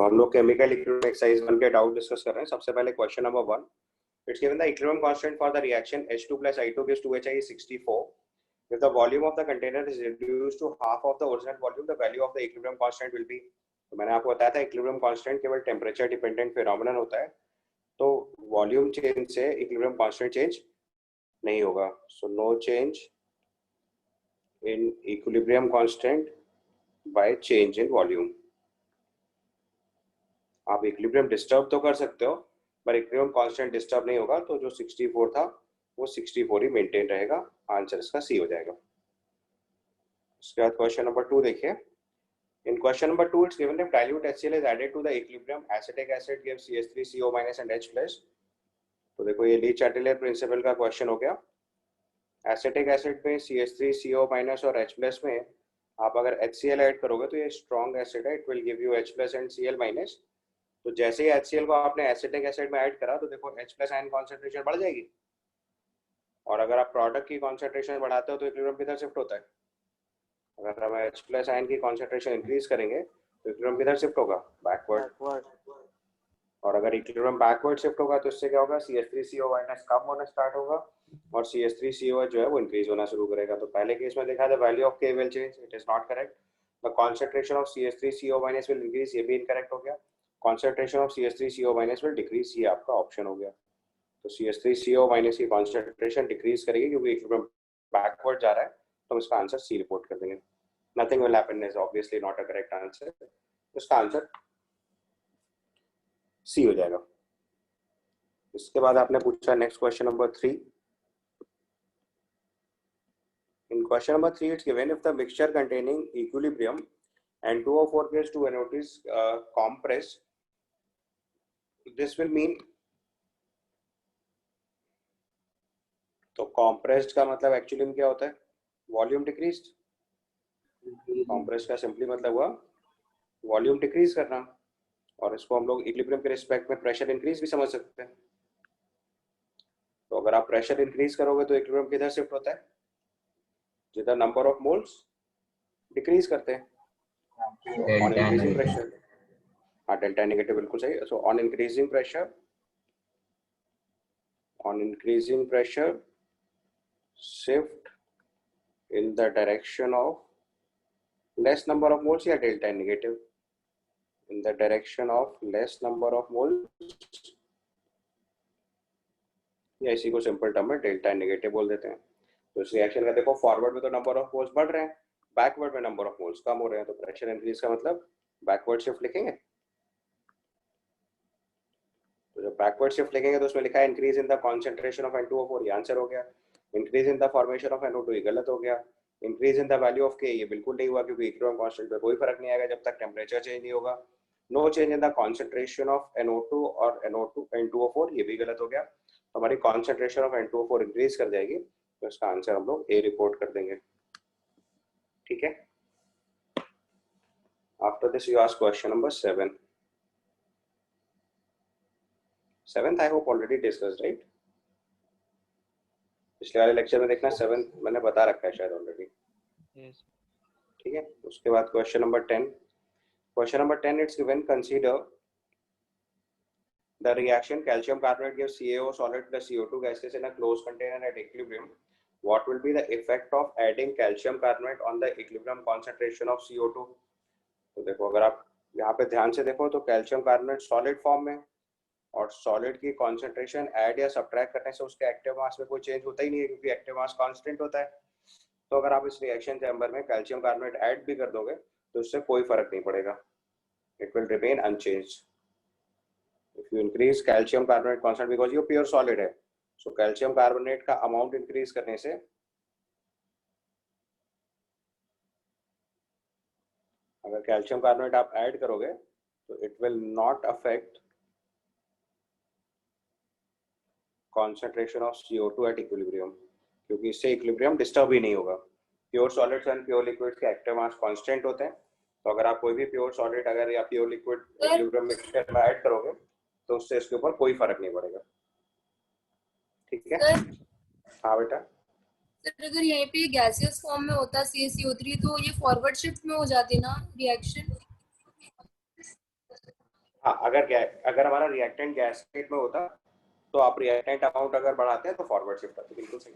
तो हम लोग केमिकल इक्विलिब्रियम एक्सरसाइज 1 के डाउट डिस्कस कर रहे हैं। सबसे पहले question number 1, it's given the equilibrium constant for the reaction H2 + I2 gives 2HI is 64. If the volume of the container is reduced to half of the original volume, the value of the equilibrium constant will be. तो मैंने आपको बताया था equilibrium constant केवल temperature dependent phenomenon होता है, तो volume change से इक्विलिब्रियम कांस्टेंट चेंज नहीं होगा। So no change in equilibrium constant by change in volume. आप इक्विलिब्रियम डिस्टर्ब तो कर सकते हो पर इक्विलिब्रियम कांस्टेंट डिस्टर्ब नहीं होगा, तो जो 64 था वो 64 ही मेंटेन रहेगा। आंसर इसका सी हो जाएगा। उसके बाद क्वेश्चन नंबर 2 देखिए। In question number 2, it's given if dilute HCl is added to the equilibrium, acetic acid gives CH3CO- and H+. तो देखो ये ली चैटलियर प्रिंसिपल का क्वेश्चन हो गया। एसिटिक एसिड में CH3CO- और H+ में आप अगर HCl ऐड करोगे तो ये स्ट्रॉन्ग एसिड है, it will give you H+ and Cl-। तो जैसे ही HCl को आपने एसिटिक एसिड में ऐड करा तो देखो H+ आयन कॉन्सेंट्रेशन बढ़ जाएगी, और अगर आप प्रोडक्ट की कॉन्सेंट्रेशन बढ़ाते हो तो इक्विलिब्रियम किधर शिफ्ट होता है? अगर हम H+ आयन की कॉन्सेंट्रेशन इंक्रीज करेंगे तो इक्विलिब्रियम किधर शिफ्ट होगा? बैकवर्ड। और अगर इक्विलिब्रियम बैकवर्ड शिफ्ट होगा तो इससे क्या होगा? CH3CO- कम होना स्टार्ट होगा और CH3CO जो है वो इंक्रीज होना शुरू करेगा। तो पहले केस में देखा था value of K will change, it is not correct. The concentration of CH3CO- will increase, ये भी इनकरेक्ट हो गया। Concentration of CH3CO- will decrease, ये आपका ऑप्शन हो गया। तो CH3CO- की कॉन्सेंट्रेशन डिक्रीज करेगी क्योंकि इक्विलिब्रियम बैकवर्ड जा रहा है, तो इसका आंसर सी रिपोर्ट कर देंगे। Nothing will happen is obviously not a correct answer, इसका आंसर सी हो जाएगा। इसके बाद आपने पूछा next question number 3। In question number 3, it's given if the mixture containing equilibrium and 2O4 gas 2NO2 is compressed, this will mean, तो compressed का मतलब एक्चुअली में क्या होता है? Volume decrease. compressed का सिंपली मतलब हुआ वॉल्यूम डिक्रीज करना, और इसको हम लोग इक्विलिब्रियम के रिस्पेक्ट में प्रेशर इंक्रीज भी समझ सकते हैं। तो अगर आप प्रेशर इंक्रीज करोगे तो इक्विलिब्रियम किधर शिफ्ट होता है? जिधर नंबर ऑफ मोल्स डिक्रीज करते हैं, ऑन इंक्रीजिंग प्रेशर। हाँ, डेल्टा नेगेटिव बिल्कुल सही। So on increasing pressure shift in the direction of less number of moles, या delta negative in the direction of less number of moles, या इसी को simple term में डेल्टा नेगेटिव बोल देते हैं। तो इस रिएक्शन का देखो फॉरवर्ड में तो नंबर ऑफ मोल्स बढ़ रहे हैं, बैकवर्ड में नंबर ऑफ मोल्स कम हो रहे हैं, तो प्रेशर इंक्रीज का मतलब बैकवर्ड शिफ्ट लिखेंगे। तो जब बैकवर्ड शिफ्ट लिखेंगे तो उसमें लिखा है increase in the concentration of N2O4, ये आंसर हो गया। Increase in the formation of NO2, ये गलत हो गया। Increase in the value of K, ये बिल्कुल नहीं हुआ क्योंकि इक्विलिब्रियम कांस्टेंट पे कोई फर्क नहीं आएगा जब तक टेम्परेचर चेंज नहीं होगा। No change in the concentration of NO2 और N2O4, ये भी गलत हो गया। तो हमारी कॉन्सेंट्रेशन ऑफ N2O4 इंक्रीज कर जाएगी, तो इसका आंसर हम लोग ए रिपोर्ट कर देंगे। ठीक है। After this you ask question number 7। 7th I hope already discussed, right? पिछले वाले लेक्चर में देखना 7th मैंने बता रखा है शायद ऑलरेडी। ठीक है। उसके बाद question number 10। Question number 10, it's given consider the reaction calcium carbonate gives CaO solid plus CO2 gases in a closed container at equilibrium. What will be the effect of adding calcium carbonate on the equilibrium concentration of CO2? तो देखो अगर आप यहाँ पे ध्यान से देखो तो कैल्शियम कार्बोनेट सॉलिड फॉर्म में, और सॉलिड की कॉन्सेंट्रेशन ऐड या सब्ट्रैक्ट करने से उसके एक्टिव मास में कोई चेंज होता ही नहीं है क्योंकि एक्टिव मास कांस्टेंट होता है। तो अगर आप इस रिएक्शन चैम्बर में कैल्शियम कार्बोनेट ऐड भी कर दोगे तो उससे कोई फर्क नहीं पड़ेगा, it will remain unchanged. If you increase calcium carbonate constant because ये pure solid है, so calcium carbonate का amount increase करने से अगर calcium carbonate आप ऐड करोगे तो it will not affect concentration of CO2 at equilibrium, क्योंकि इससे equilibrium disturb ही नहीं होगा। Pure solids and pure liquids के active mass constant होते हैं, तो अगर आप कोई भी pure solid अगर या pure liquid equilibrium mixture में ऐड करोगे तो उससे इसके ऊपर कोई फर्क नहीं पड़ेगा। ठीक है। हाँ बेटा। सर अगर यहाँ पे गैसियस फॉर्म में होता CaCO3 तो ये फॉरवर्ड शिफ्ट में हो जाती ना रिएक्शन? हाँ, अगर हमारा रिएक्टेंट गैस स्टेट में होता तो आप रिएक्टेंट अमाउंट अगर बढ़ाते हैं तो फॉरवर्ड शिफ्ट आती, बिल्कुल सही।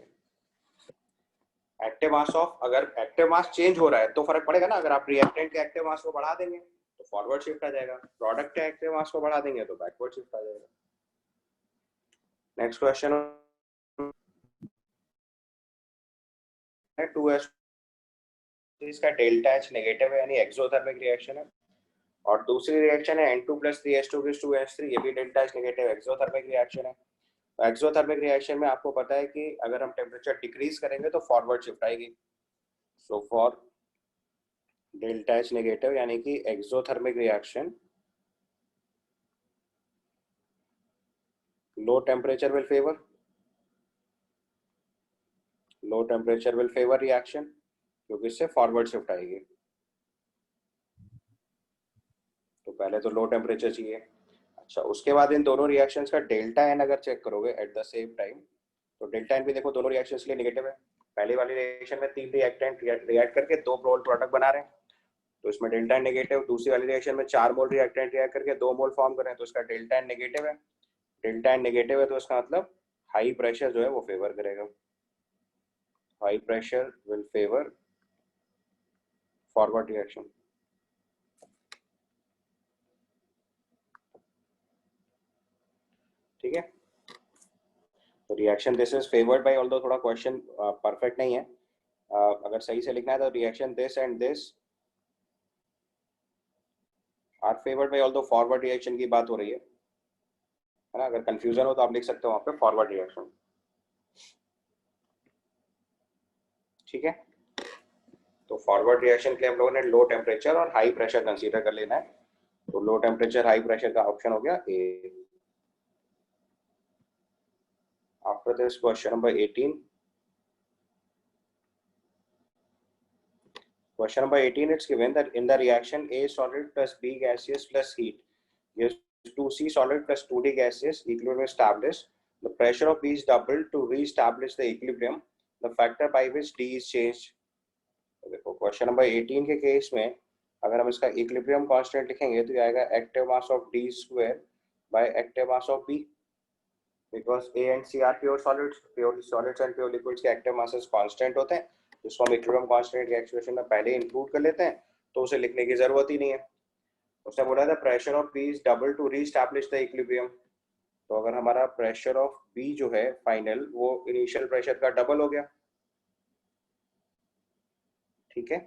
एक्टिव मास ऑफ, अगर एक्टिव मास चेंज हो रहा है तो फर्क पड़ेगा ना। अगर आप रिएक्टेंट के एक्टिव मास को बढ़ा देंगे तो फॉरवर्ड शिफ्ट आ जाएगा, प्रोडक्ट के एक्टिव मास को बढ़ा देंगे तो बैकवर्ड शिफ्ट आ जाएगा। नेक्स्ट क्वेश्चन है 2s, इसका डेल्टा एच नेगेटिव है यानी एक्सोथर्मिक रिएक्शन है। और दूसरी रिएक्शन है N2 प्लस 3H2 2H3, ये भी delta H negative exothermic reaction है। एक्सोथर्मिक रिएक्शन में आपको पता है कि अगर हम टेम्परेचर डिक्रीज करेंगे तो फॉरवर्ड शिफ्ट आएगी। So for delta H negative यानी कि exothermic reaction, low temperature will favour, low temperature will favour reaction, क्योंकि इससे फॉरवर्ड शिफ्ट आएगी। तो पहले तो लो टेम्परेचर चाहिए। अच्छा, उसके बाद इन दोनों रिएक्शंस का डेल्टा एन अगर चेक करोगे एट द सेम टाइम, तो डेल्टा एन भी देखो दोनों रिएक्शंस के लिए नेगेटिव है। पहली वाली रिएक्शन में 3 रिएक्टेंट रिएक्ट करके 2 मोल प्रोडक्ट बना रहे हैं, तो इसमें डेल्टा एन नेगेटिव। दूसरी वाली रिएक्शन में 4 मोल रिएक्टेंट रिएक्ट करके 2 मोल फॉर्म कर रहे हैं, तो इसका डेल्टा एन नेगेटिव है। डेल्टा एन नेगेटिव है तो इसका मतलब हाई प्रेशर जो है वो फेवर करेगा, high pressure will favour forward reaction. ठीक है, तो reaction this is favoured by, although थोड़ा क्वेश्चन परफेक्ट नहीं है। अगर सही से लिखना है तो reaction this and this are favoured by, although forward reaction की बात हो रही है ना। अगर कंफ्यूजन हो तो आप लिख सकते हो वहां पे फॉरवर्ड रिएक्शन। ठीक है, तो फॉरवर्ड रिएक्शन के लिए हम लोगों ने लो टेम्परेचर और हाई प्रेशर कंसीडर कर लेना है। तो लो टेम्परेचर हाई प्रेशर का ऑप्शन हो गया A. After this question number 18, question number 18, it's given that in the reaction A solid plus B gaseous plus heat gives 2C solid plus 2D gaseous, equilibrium established. The pressure of B is doubled to re-establish the equilibrium. The factor by which D is changed. देखो question number 18 के case में अगर हम इसका equilibrium constant लिखेंगे तो ये आएगा active mass of D square by active mass of B, because A and C are pure solids and pure liquids के एक्टिव मासेस कांस्टेंट होते हैं, जिसको हम इक्विलिब्रियम कांस्टेंट के एक्सप्रेशन में पहले इंक्लूड कर लेते हैं, तो उसे लिखने की जरूरत ही नहीं है। उसने बोला था pressure of B is double to reestablish the equilibrium. तो अगर हमारा प्रेशर ऑफ बी जो है फाइनल वो इनिशियल प्रेशर का डबल हो गया। ठीक है,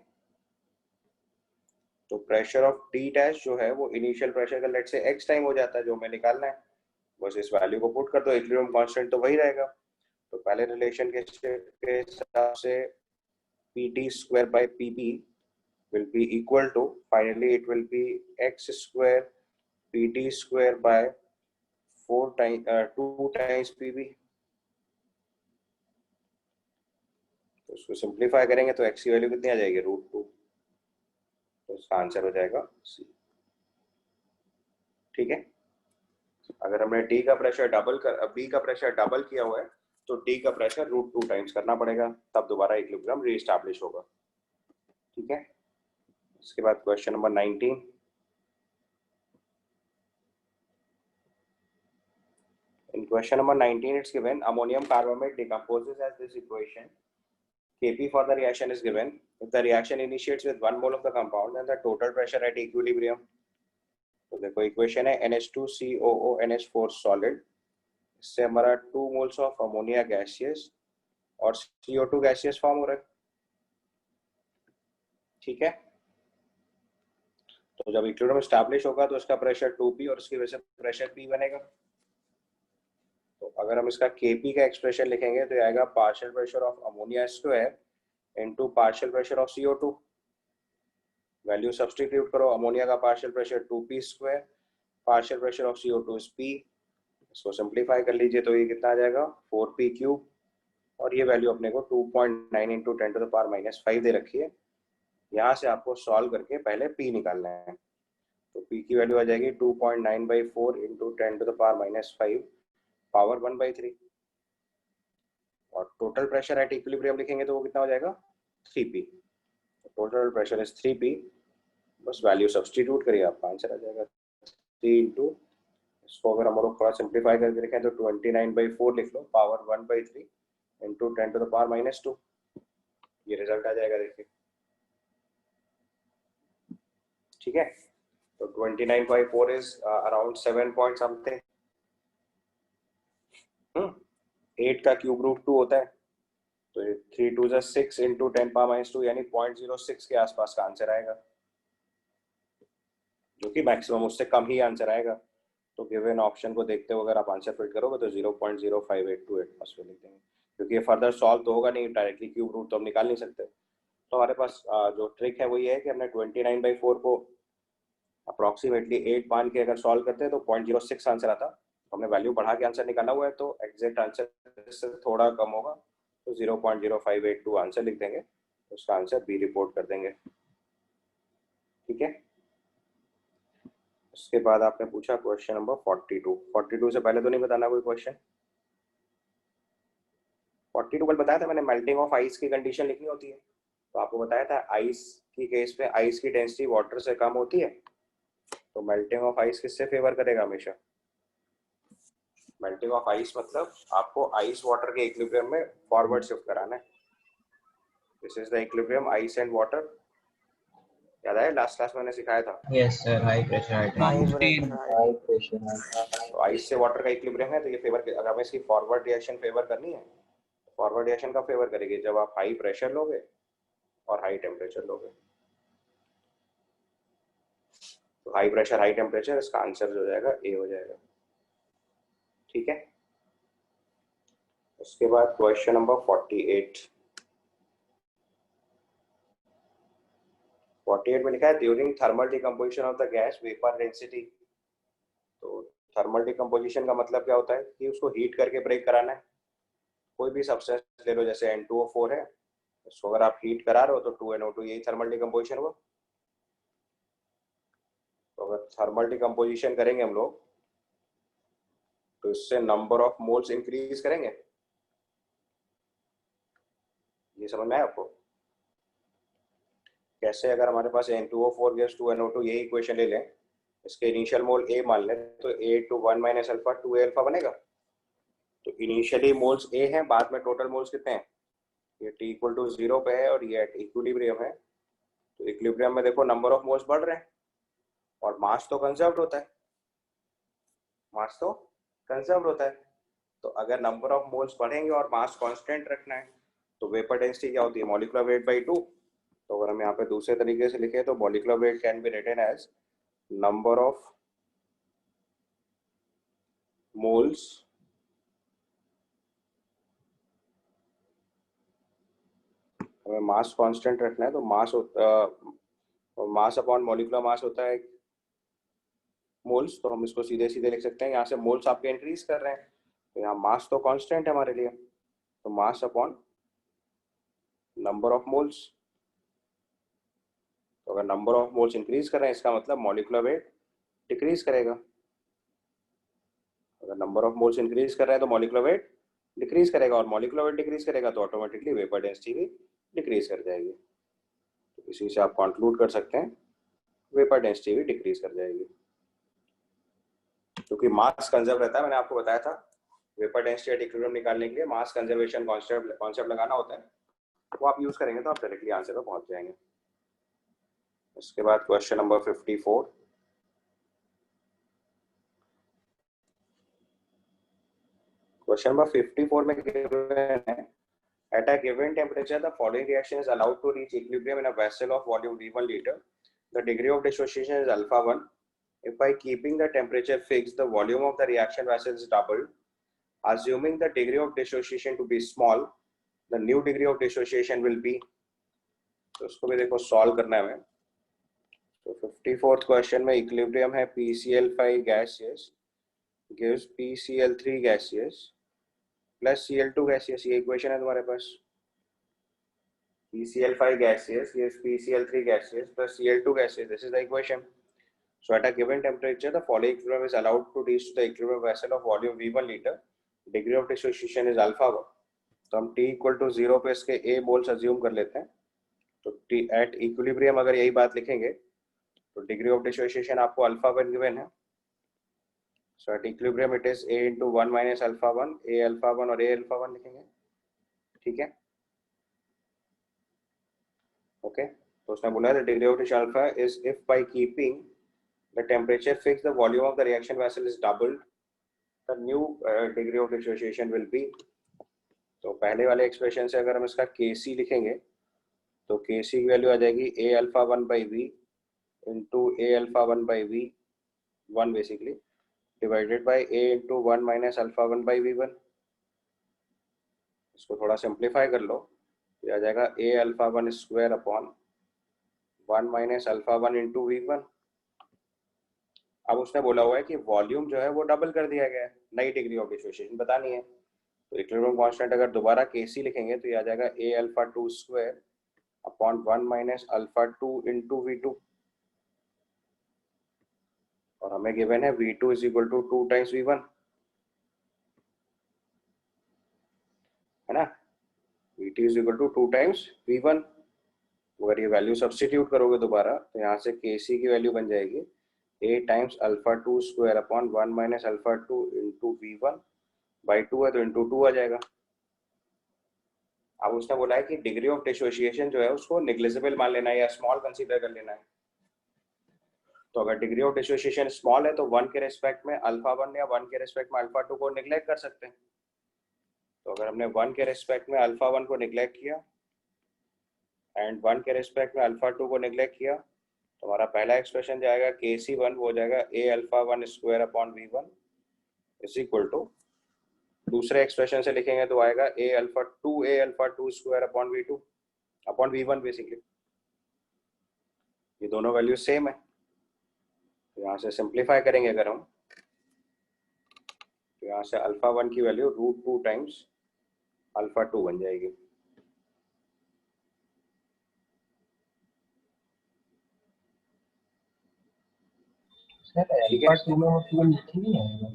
तो प्रेशर ऑफ डी डैश जो है वो इनिशियल प्रेशर का लेट से एक्स टाइम हो जाता है, जो हमें निकालना है। बस इस वैल्यू को पुट कर दो, इक्विलिब्रियम कांस्टेंट तो वही रहेगा। तो पहले रिलेशन के हिसाब से Pt square by Pb will be equal to, finally it will be x square Pt square by 2 times Pb। तो इसको सिंप्लीफाई करेंगे तो x की वैल्यू कितनी आ जाएगी, √2। तो इसका आंसर हो जाएगा C। ठीक है, अगर हमने D का प्रेशर B का प्रेशर डबल किया हुआ है तो D का प्रेशर √2 टाइम्स करना पड़ेगा, तब दोबारा इक्विलिब्रियम रीएस्टैब्लिश होगा। ठीक है, इसके बाद question number 19। In question number 19, it's given ammonium carbamate decomposes as this equation. Kp for the reaction is given. If the reaction initiates with 1 mole of the compound, then the total pressure at equilibrium. तो देखो equation है NH2COO NH4 solid, इससे हमारा 2 moles of ammonia gaseous और CO2 gaseous form हो रहा है। ठीक है, तो जब इक्विलिब्रियम एस्टैब्लिश होगा तो इसका प्रेशर 2P और इसकी वजह से प्रेशर P बनेगा। तो अगर हम इसका Kp का एक्सप्रेशन लिखेंगे तो आएगा partial pressure of ammonia square into partial pressure of CO2। Value substitute करो, अमोनिया का partial pressure 2P square, partial pressure of CO2 is P। इसको सिंप्लीफाई कर लीजिए तो ये कितना आ जाएगा 4P क्यूब, और ये वैल्यू अपने को 2.9 इंटू 10⁻⁻5 दे रखी है। यहाँ से आपको सॉल्व करके पहले P निकालना है, तो P की वैल्यू आ जाएगी 2.9/4 इंटू 10⁻⁻5 पावर 1/3। और टोटल प्रेशर एट इक्विलिब्रियम लिखेंगे तो वो कितना हो जाएगा 3P। Total pressure is 3P, बस वैल्यू सब्स्टिट्यूट करिए आपका आंसर आ जाएगा 3 इंटू, इसको अगर हम लोग थोड़ा सिंप्लीफाई करके लिखें तो 29/4 लिख लो, पावर 1/3 इंटू 10⁻⁻²। ये रिजल्ट आ जाएगा, देखिए। ठीक है, तो 29/4 इज अराउंड 7 पॉइंट समथिंग। 8 का क्यूब रूट 2 होता है, तो 3 2 जा 6 इंटू 10⁻⁻², यानी 0.06 के आसपास का आंसर आएगा, जो कि मैक्सिमम, उससे कम ही आंसर आएगा। तो गिवन ऑप्शन को देखते हुए अगर आप आंसर फिट करोगे तो 0.0582 एटमॉस्फेयर लिख देंगे, क्योंकि ये फर्दर सॉल्व तो होगा नहीं, डायरेक्टली क्यूब रूट तो हम निकाल नहीं सकते। तो हमारे पास जो ट्रिक है वो ये है कि हमने 29/4 को अप्रॉक्सीमेटली 8 मान के अगर सॉल्व करते हैं तो 0.06 आंसर आता। हमने वैल्यू बढ़ा के आंसर निकाला हुआ है, तो एग्जैक्ट आंसर से थोड़ा कम होगा, तो 0.0582 आंसर लिख देंगे, उसका आंसर बी रिपोर्ट कर देंगे। ठीक है, उसके बाद आपने पूछा क्वेश्चन नंबर 42 से पहले तो नहीं बताना कोई क्वेश्चन। 42 कल बताया था मैंने, मेल्टिंग ऑफ आइस की कंडीशन लिखनी होती है। तो आपको बताया था आइस की केस में आइस की डेंसिटी वाटर से कम होती है, तो मेल्टिंग ऑफ आइस किससे फेवर करेगा हमेशा? मेल्टिंग ऑफ आइस मतलब आपको आइस वाटर के इक्विलिब्रियम में फॉरवर्ड शिफ्ट कराना है। This is the equilibrium ice and water. याद है लास्ट क्लास में मैंने सिखाया था? Yes sir, high pressure high pressure. तो आइस से वाटर का इक्विलिब्रियम है, तो ये फेवर, अगर हमें इसकी फॉरवर्ड रिएक्शन फेवर करनी है, फॉरवर्ड रिएक्शन का फेवर करेगी जब आप हाई प्रेशर लोगे और हाई टेम्परेचर लोगे। तो हाई प्रेशर हाई टेम्परेचर, इसका आंसर जो हो जाएगा ए हो जाएगा। ठीक है, उसके बाद क्वेश्चन नंबर 48 में लिखा है during thermal decomposition of the gas vapour density. तो थर्मल डिकम्पोजिशन का मतलब क्या होता है कि उसको हीट करके ब्रेक कराना है। कोई भी सब्सटेंस ले लो, जैसे N2O4 है, इसको अगर आप हीट करा रहे हो तो 2NO2, यही थर्मल डिकम्पोजिशन हुआ। तो अगर थर्मल डिकम्पोजिशन करेंगे हम लोग तो इससे नंबर ऑफ मोल्स इंक्रीज करेंगे। ये समझ में आया आपको? कैसे? अगर हमारे पास N2O4 गैस 2NO2, यही इक्वेशन ले लें, इसके इनिशियल मोल A मान लें, तो A to 1 minus alpha 2A alpha बनेगा। तो इनिशियली मोल्स A हैं, बाद में टोटल मोल्स कितने हैं? ये T इक्वल टू 0 पे है और ये एट इक्विलिब्रियम है। तो इक्विलिब्रियम में देखो नंबर ऑफ मोल्स बढ़ रहे हैं और मास तो कंजर्व होता है, मास तो कंजर्व होता है। तो अगर नंबर ऑफ मोल्स बढ़ेंगे और मास कांस्टेंट रखना है तो वेपर डेंसिटी क्या होती है? Molecular weight by 2। तो अगर हम यहाँ पे दूसरे तरीके से लिखे तो molecular weight can be written as number of moles हमें मास कांस्टेंट रखना है, तो मास अपॉन मॉलिक्यूलर मास होता है मोल्स। तो हम इसको सीधे सीधे लिख सकते हैं, यहाँ से मोल्स आपके इंक्रीज कर रहे हैं, तो यहाँ मास तो कांस्टेंट है हमारे लिए, तो mass upon number of moles. तो अगर नंबर ऑफ मोल्स इंक्रीज कर रहे हैं इसका मतलब मॉलिक्यूलर वेट डिक्रीज करेगा। अगर नंबर ऑफ मोल्स इंक्रीज कर रहे हैं तो मॉलिक्यूलर वेट डिक्रीज करेगा, और मॉलिक्यूलर वेट डिक्रीज करेगा तो ऑटोमेटिकली वेपर डेंसिटी भी डिक्रीज कर जाएगी। तो इसी से आप कंक्लूड कर सकते हैं वेपर डेंसिटी भी डिक्रीज कर जाएगी, क्योंकि मास कंजर्व रहता है। मैंने आपको बताया था वेपर डेंसिटी एट इक्विलिब्रियम निकालने के लिए मास कंजर्वेशन कॉन्सेप्ट लगाना होता है, वो आप यूज करेंगे तो आप डायरेक्टली आंसर पर पहुंच जाएंगे। उसके बाद क्वेश्चन नंबर 54। क्वेश्चन नंबर 54 में गिवन है at a given temperature the following reaction is allowed to reach equilibrium in a vessel of volume V1 liter. The degree of dissociation is alpha 1. If by keeping the temperature fixed the volume of the reaction vessel is doubled, assuming the degree of dissociation to be small, the new degree of dissociation will be। तो उसको भी देखो solve करना है हमें। तो 54th question में equilibrium है PCl5 gaseous gives PCl3 gaseous plus Cl2 gaseous, ये इक्वेशन है तुम्हारे पास। PCl5 gaseous gives PCl3 gaseous plus Cl2 gaseous, this is the equation. So at a given temperature the following equilibrium is allowed to reach to the equilibrium vessel of volume V1 liter. Degree of dissociation is alpha 1. तो हम T equal to 0 पे इसके A moles assume कर लेते हैं। तो T at equilibrium अगर यही बात लिखेंगे तो डिग्री ऑफ डिसोसिएशन आपको अल्फा 1 गिवन है, So at equilibrium it is A into 1 minus alpha 1, A alpha 1 और A alpha 1 लिखेंगे, ठीक है, ओके। तो उसने बोला the degree of T alpha is if by keeping the temperature fixed the volume of the reaction vessel is doubled, the new degree of dissociation will be। तो पहले वाले एक्सप्रेशन से अगर हम इसका Kc लिखेंगे तो Kc की वैल्यू आ जाएगी A alpha 1 by V into A alpha 1 by V 1 basically divided by A into 1 minus alpha 1 by V1। इसको थोड़ा सिंप्लीफाई कर लो, ये आ जाएगा A alpha 1 square upon 1 minus alpha 1 into V1। अब उसने बोला हुआ है कि वॉल्यूम जो है वो डबल कर दिया गया है, नई डिग्री ऑफ डिसोसिएशन बतानी है। तो इक्विलिब्रियम कांस्टेंट अगर दोबारा Kc लिखेंगे तो ये आ जाएगा A alpha 2 square upon 1 minus alpha 2 into V2, और हमें गिवन है V2 is equal to 2 times V1, है ना। V2 is equal to 2 times V1। अगर ये वैल्यू सब्स्टिट्यूट करोगे दोबारा तो यहाँ से Kc की वैल्यू बन जाएगी A times alpha 2 square upon 1 minus alpha 2 into V1 by 2 है तो इंटू 2 आ जाएगा। अब उसने बोला है कि डिग्री ऑफ डिसोसिएशन जो है उसको नेग्लिजिबल मान लेना है या स्मॉल कंसीडर कर लेना है। तो अगर डिग्री ऑफ डिसोसिएशन स्मॉल है तो 1 के रेस्पेक्ट में अल्फा 1 या 1 के रेस्पेक्ट में अल्फा 2 को निग्लेक्ट कर सकते हैं। तो अगर हमने 1 के रेस्पेक्ट में अल्फा 1 को निग्लेक्ट किया एंड 1 के रेस्पेक्ट में अल्फा 2 को निग्लेक्ट किया तो हमारा पहला एक्सप्रेशन जाएगा Kc1 वो हो जाएगा A alpha 1 square upon V1 is equal to, दूसरे एक्सप्रेशन से लिखेंगे तो आएगा A alpha 2 square upon V2 upon V1 basically. ये दोनों वैल्यू सेम है, तो यहाँ से सिंप्लीफाई करेंगे अगर हम तो यहाँ से अल्फा 1 की वैल्यू √2 टाइम्स अल्फा 2 बन जाएगी। सर अल्फा 2 में वो 2 नीचे नहीं आएगा?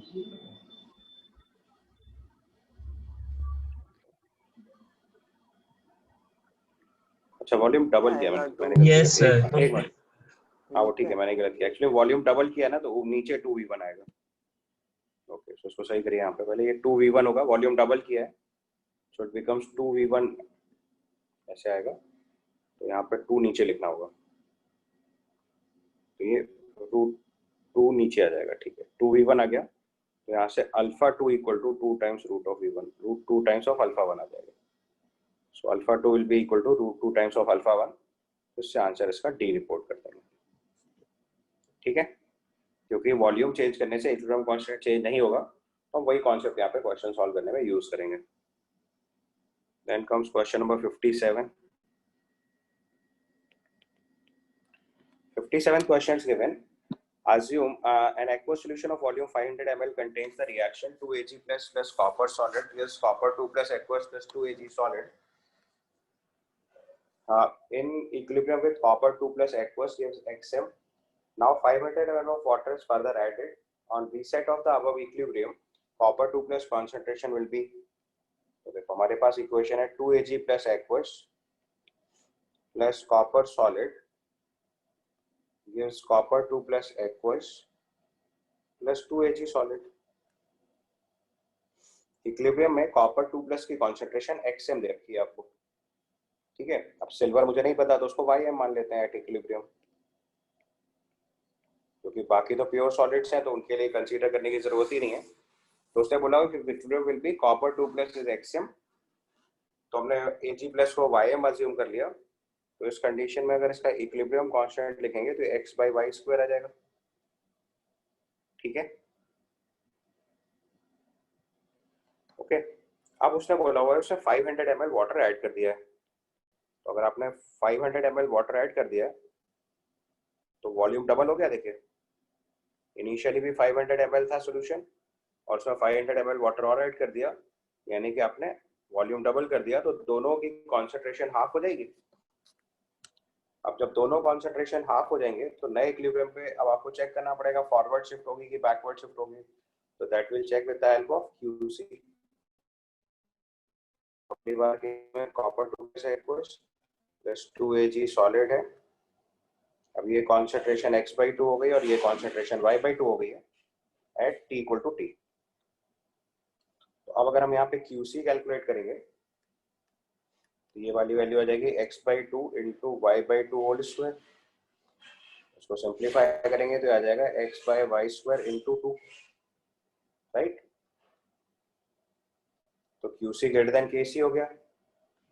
अच्छा वॉल्यूम डबल किया मैंने यस सर। एक मिनट, हाँ वो ठीक है, मैंने गलत किया एक्चुअली, वॉल्यूम डबल किया ना तो नीचे 2v1 आएगा। ओके सो इसको सही करिए, यहाँ पे पहले ये 2v1 होगा, वॉल्यूम डबल किया है सो इट बिकम्स 2v1 ऐसे आएगा, तो यहाँ पे 2 नीचे लिखना होगा, तो ये √2 नीचे आ जाएगा, ठीक है 2v1 आ गया, तो यहाँ से alpha 2 equal to 2 times root of V1 √2 times of alpha 1 आ जाएगा। So alpha 2 will be equal to √2 times of alpha 1, इससे आंसर इसका डी रिपोर्ट कर देंगे, ठीक है। क्योंकि वॉल्यूम चेंज करने से इक्विलिब्रियम कांस्टेंट चेंज नहीं होगा, तो हम वही कॉन्सेप्ट यहाँ पे क्वेश्चन सॉल्व करने में यूज करेंगे। Then comes question number 57। 57 questions given. Assume an aqueous solution of volume 500 ml contains the reaction 2Ag plus copper solid gives copper 2 plus aqueous plus 2Ag solid. In equilibrium with copper 2 plus aqueous gives Xm. Now 500 ml of water is further added. On reset of the above equilibrium, copper 2 plus concentration will be, तो देखो हमारे पास equation है 2Ag plus aqueous plus copper solid gives copper 2 plus aqueous plus 2Ag solid। Equilibrium में copper 2 plus की concentration Xm दे रखी है आपको, ठीक है। अब सिल्वर मुझे नहीं पता तो उसको Ym मान लेते हैं एट इक्विलिब्रियम, क्योंकि बाकी तो प्योर सॉलिड्स हैं तो उनके लिए कंसीडर करने की जरूरत ही नहीं है। तो उसने बोला कि equilibrium will be copper 2 plus is Xm, तो हमने Ag प्लस को Ym अज्यूम कर लिया, तो इस कंडीशन में अगर इसका इक्विलिब्रियम कांस्टेंट लिखेंगे तो x बाई वाई स्क्वायर आ जाएगा, ठीक है ओके। अब उसने बोला हुआ है उसने 500 ml वाटर ऐड कर दिया है, तो अगर आपने 500 ml वाटर ऐड कर दिया तो वॉल्यूम डबल हो गया। देखिए इनिशियली भी 500 ml था सॉल्यूशन और उसमें 500 ml वाटर और ऐड कर दिया, यानी कि आपने वॉल्यूम डबल कर दिया, तो दोनों की कॉन्सेंट्रेशन हाफ हो जाएगी। अब जब दोनों कॉन्सेंट्रेशन हाफ हो जाएंगे तो नए इक्विलिब्रियम पे अब आपको चेक करना पड़ेगा फॉरवर्ड शिफ्ट होगी कि बैकवर्ड शिफ्ट होगी, तो that will check with the help of QC। पहली बार में copper 2 aqueous plus 2Ag solid है, अब ये कॉन्सेंट्रेशन x/2 हो गई और ये कॉन्सेंट्रेशन y/2 हो गई है, at t equal to T. तो अब अगर हम यहाँ पे QC कैलकुलेट करेंगे तो ये वाली वैल्यू आ जाएगी x/2 into y/2 whole square. इसको सिंप्लीफाई करेंगे तो आ जाएगा x/y² इंटू 2, राइट। तो QC ग्रेटर देन KC हो गया,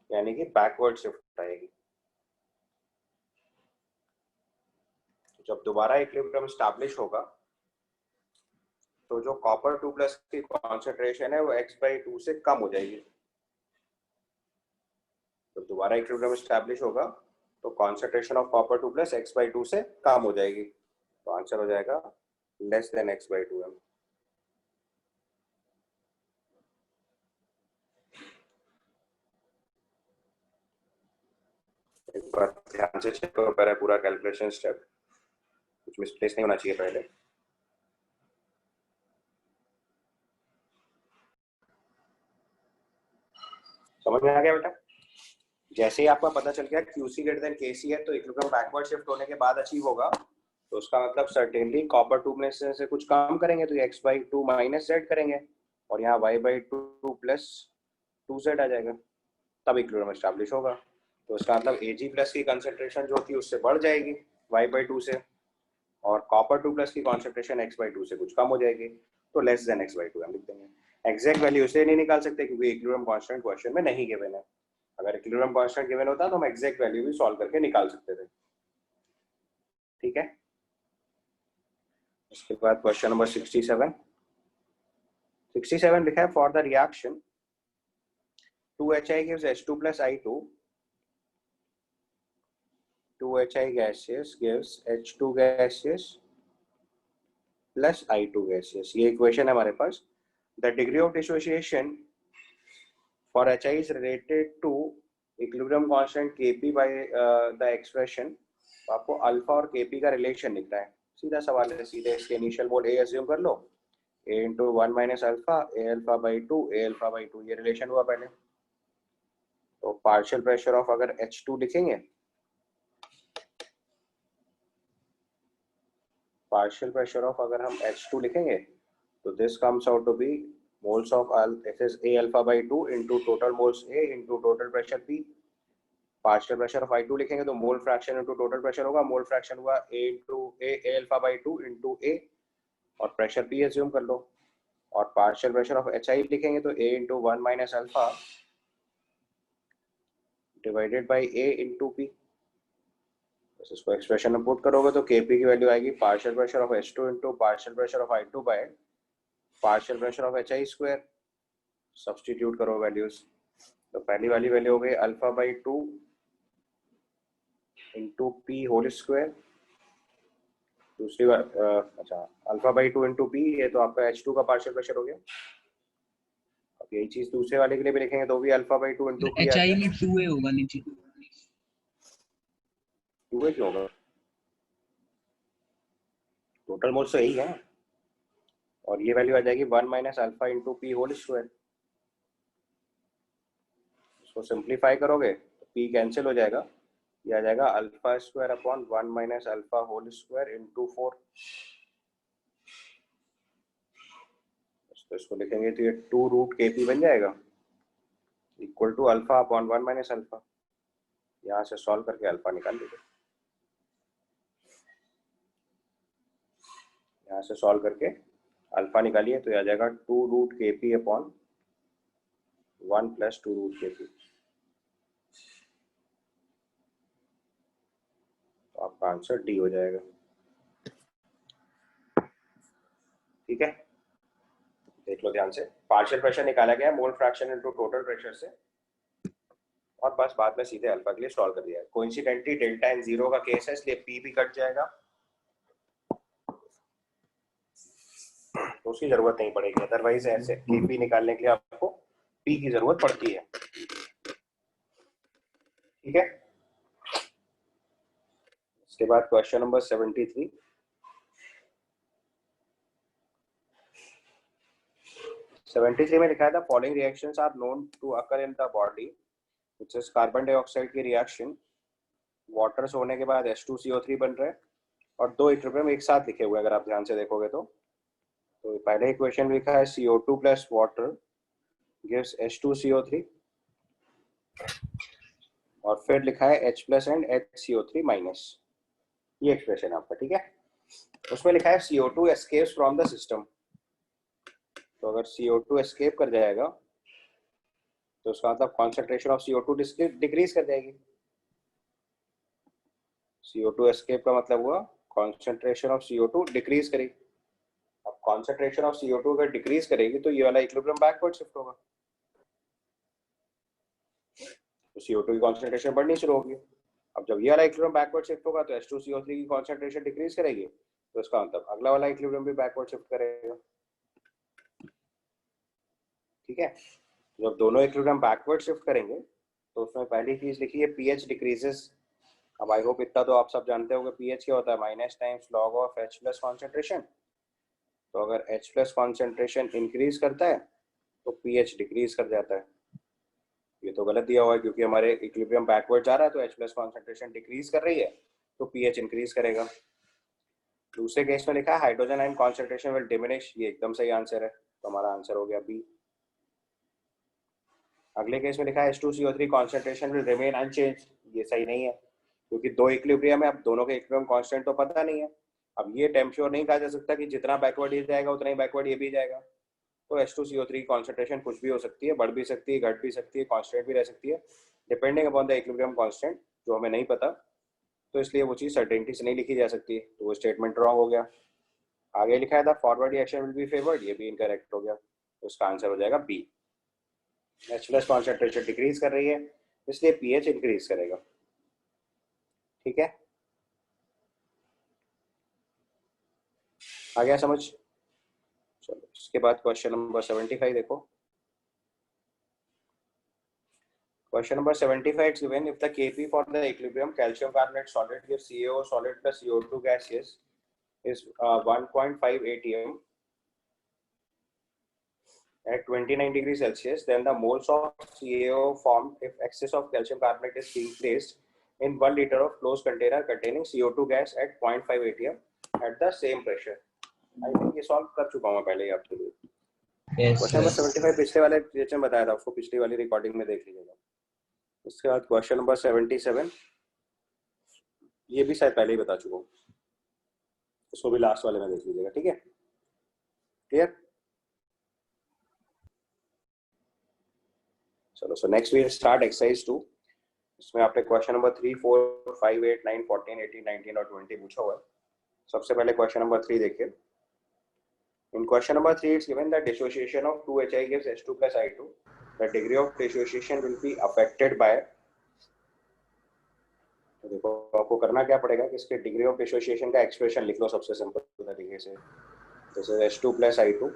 यानी कि बैकवर्ड शिफ्ट आएगी। जब दोबारा इक्विलिब्रियम एस्टैब्लिश होगा तो जो कॉपर 2+ की कॉन्सेंट्रेशन है वो x/2 से कम हो जाएगी। जब दोबारा इक्विलिब्रियम एस्टैब्लिश होगा तो कॉन्सेंट्रेशन ऑफ कॉपर 2+ x/2 से कम हो जाएगी। तो आंसर हो जाएगा लेस देन x/2m। एक बार ध्यान से चेक करो पहले पूरा कैलकुलेशन स्टेप, कुछ मिसप्लेस नहीं होना चाहिए पहले। समझ में आ गया बेटा? जैसे ही आपको पता चल गया QC ग्रेटर देन KC है तो इक्विलिब्रियम बैकवर्ड शिफ्ट होने के बाद अचीव होगा, तो उसका मतलब सर्टेनली कॉपर 2 में से कुछ कम करेंगे तो x/2 माइनस z करेंगे और यहाँ y/2 प्लस 2z आ जाएगा, तब इक्विलिब्रियम एस्टैब्लिश होगा। तो उसका मतलब Ag+ की कंसंट्रेशन जो थी उससे बढ़ जाएगी y/2 से, और कॉपर 2+ की कंसंट्रेशन x/2 से कुछ कम हो जाएगी, तो लेस देन x/2 हम लिख देंगे। एग्जैक्ट वैल्यू इसलिए नहीं निकाल सकते क्योंकि इक्विलिब्रियम कांस्टेंट क्वेश्चन में नहीं गिवन है। अगर इक्विलिब्रियम कांस्टेंट गिवन होता तो हम एग्जैक्ट वैल्यू भी सॉल्व करके निकाल सकते थे, ठीक है। उसके बाद क्वेश्चन नंबर 67 लिखा है for the reaction 2HI gives H2 plus I2, 2HI gaseous gives H2 gaseous plus I2 gaseous। ये इक्वेशन है हमारे पास। The degree of dissociation for HI is related to equilibrium constant Kp by the expression। आपको alpha और Kp का relation लिखना है। सीधा सवाल है, सीधे इसके इनिशियल मोड A अज्यूम कर लो, A into 1 minus alpha, A alpha by 2, A alpha by 2, ये रिलेशन हुआ पहले। तो पार्शियल प्रेशर ऑफ अगर H2 लिखेंगे, पार्शियल प्रेशर ऑफ अगर हम H2 लिखेंगे तो this comes out to be moles of it is A alpha by 2 into total moles A into total pressure P। Partial pressure of I2 लिखेंगे तो mole fraction into total pressure होगा, mole fraction हुआ A into A alpha by 2 into A और pressure P assume कर लो। और partial pressure of HI लिखेंगे तो A into 1 minus alpha divided by A into P। इसको एक्सप्रेशन में put करोगे तो Kp की वैल्यू आएगी partial pressure of H2 into partial pressure of I2 by partial pressure of HI square. Substitute करो values, तो पहली वाली वैल्यू हो गई alpha by 2 into P whole square. दूसरी बार अच्छा अल्फा बाई 2 इंटू पी, ये तो आपका H2 का पार्शियल प्रेशर हो गया। अब यही चीज दूसरे वाले के लिए भी लिखेंगे तो भी अल्फा बाई 2 इंटू पी आ HI जाएगा। में 2A होगा नीचे, 2A क्यों होगा? टोटल मोल्स तो यही है, और ये वैल्यू आ जाएगी 1 minus alpha into P whole square. इसको सिंप्लीफाई करोगे तो पी कैंसिल हो जाएगा, ये आ जाएगा alpha square upon 1 minus alpha whole square into 4। तो इसको लिखेंगे तो ये 2 रूट Kp बन जाएगा equal to alpha upon 1 minus alpha. यहाँ से सॉल्व करके अल्फा निकाल लीजिए, यहाँ से सॉल्व करके अल्फा निकालिए तो आ जाएगा 2 root Kp upon 1 plus 2 root Kp। तो आपका आंसर डी हो जाएगा, ठीक है। देख लो ध्यान से, पार्शियल प्रेशर निकाला गया mole fraction into total pressure से, और बस बाद में सीधे अल्फा के लिए सॉल्व कर दिया है। कोइंसिडेंटली डेल्टा एन 0 का केस है इसलिए पी भी कट जाएगा, तो उसकी जरूरत नहीं पड़ेगी। अदरवाइज ऐसे Kp निकालने के लिए आपको पी की जरूरत पड़ती है, ठीक है। इसके बाद क्वेश्चन नंबर 73। में लिखा था following reactions are known to occur in the body which is carbon dioxide की रिएक्शन, वाटर से होने के बाद H2CO3 बन रहा है, और दो इक्विलिब्रियम एक साथ लिखे हुए अगर आप ध्यान से देखोगे तो तो पहले इक्वेशन में लिखा है CO2 plus water gives H2CO3 और फिर लिखा है H plus and HCO3 minus. ये एक्सप्रेशन है आपका, ठीक है। उसमें लिखा है CO2 escapes from the system. तो अगर CO2 एस्केप कर जाएगा तो उसका मतलब कॉन्सेंट्रेशन ऑफ CO2 डिक्रीज कर जाएगी। CO2 एस्केप का मतलब हुआ कॉन्सेंट्रेशन ऑफ CO2 डिक्रीज करेगी। अब कॉन्सेंट्रेशन ऑफ CO2 अगर डिक्रीज करेगी तो ये वाला इक्विलिब्रियम बैकवर्ड शिफ्ट होगा, तो CO2 की कॉन्सेंट्रेशन बढ़नी शुरू होगी। अब जब ये वाला इक्विलिब्रियम बैकवर्ड शिफ्ट होगा तो H2CO3 की कॉन्सेंट्रेशन डिक्रीज करेगी, तो इसका मतलब अगला वाला इक्विलिब्रियम भी बैकवर्ड शिफ्ट करेगा, ठीक है। जब दोनों इक्विलिब्रियम बैकवर्ड शिफ्ट करेंगे तो उसमें पहली चीज लिखी है pH डिक्रीजेस। अब आई होप इतना तो आप सब जानते हो कि pH क्या होता है, minus times log of H plus concentration. तो अगर H प्लस कॉन्सेंट्रेशन इंक्रीज करता है तो pH डिक्रीज कर जाता है। ये तो गलत दिया हुआ है क्योंकि हमारे इक्विलिब्रियम बैकवर्ड जा रहा है, तो H प्लस कॉन्सेंट्रेशन डिक्रीज कर रही है तो pH इंक्रीज करेगा। दूसरे केस में लिखा है hydrogen ion concentration will diminish. ये एकदम सही आंसर है, तो हमारा आंसर हो गया बी। अगले केस में लिखा है H2CO3 concentration will remain unchange. ये सही नहीं है क्योंकि दो इक्विलिब्रियम है, अब दोनों के इक्विलिब्रियम कांस्टेंट तो पता नहीं है। अब ये टाइम श्योर नहीं कहा जा सकता कि जितना बैकवर्ड ये जाएगा उतना ही बैकवर्ड ये भी जाएगा। तो H2CO3 कॉन्सेंट्रेशन कुछ भी हो सकती है, बढ़ भी सकती है, घट भी सकती है, कांस्टेंट भी रह सकती है, depending upon the equilibrium constant, जो हमें नहीं पता। तो इसलिए वो चीज़ सर्टेनिटी से नहीं लिखी जा सकती, तो वो स्टेटमेंट रॉन्ग हो गया। आगे लिखा है the forward reaction will be favoured, ये भी इनकरेक्ट हो गया, तो इसका आंसर हो जाएगा B. H plus concentration decrease कर रही है इसलिए pH इंक्रीज करेगा, ठीक है। आ गया समझ? चलो इसके बाद क्वेश्चन नंबर 75 देखो। Question number 75 is given if the Kp for the equilibrium calcium carbonate solid gives CaO solid plus CO2 gaseous is 1.5 atm at 29 degrees Celsius, then the moles of CaO formed if excess of calcium carbonate is being placed in 1 liter of closed container containing CO2 gas at 0.5 atm at the same pressure. I think ये solve कर चुका हूँ पहले ही आपके लिए। Question number 75 पिछले वाले lecture में बताया था, उसको पिछली वाली रिकॉर्डिंग में देख लीजिएगा। उसके बाद क्वेश्चन नंबर 77, ये भी शायद पहले ही बता चुका हूँ, इसको भी लास्ट वाले में देख लीजिएगा, ठीक है। क्लियर? चलो so next we start exercise 2। इसमें आपने क्वेश्चन नंबर 3, 4, 5, 8, 9, 14, 18, 19 और 20 पूछा हुआ है। सबसे पहले क्वेश्चन नंबर 3 देखिए। In question number 3, it's given that dissociation of 2HI gives H2 plus I2. The degree of dissociation will be affected by, तो देखो आपको करना क्या पड़ेगा कि इसके डिग्री ऑफ डिसोसिएशन का एक्सप्रेशन लिख लो सबसे सिंपल तरीके से। This is H2 plus I2।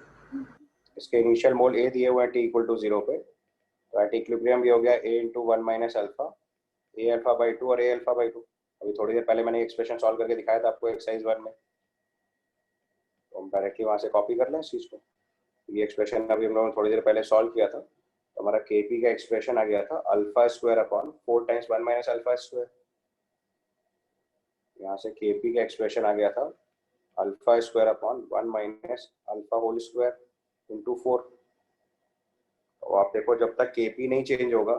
इसके इनिशियल मोल A दिए हुए हैं T = 0 पे, तो एट इक्विलिब्रियम भी हो गया A × 1 - अल्फा, A α/2 और A α/2। अभी थोड़ी देर पहले मैंने एक्सप्रेशन सॉल्व करके दिखाया था आपको एक्सरसाइज 1 में, तो हम डायरेक्टली वहाँ से कॉपी कर लें इस चीज़ को। ये एक्सप्रेशन अभी हम लोगों ने थोड़ी देर पहले सॉल्व किया था, तो हमारा Kp का एक्सप्रेशन आ गया था α² / 4 × 1 - अल्फा²। यहाँ से Kp का एक्सप्रेशन आ गया था α² / 1 - अल्फा² × 4। तो आप देखो जब तक Kp नहीं चेंज होगा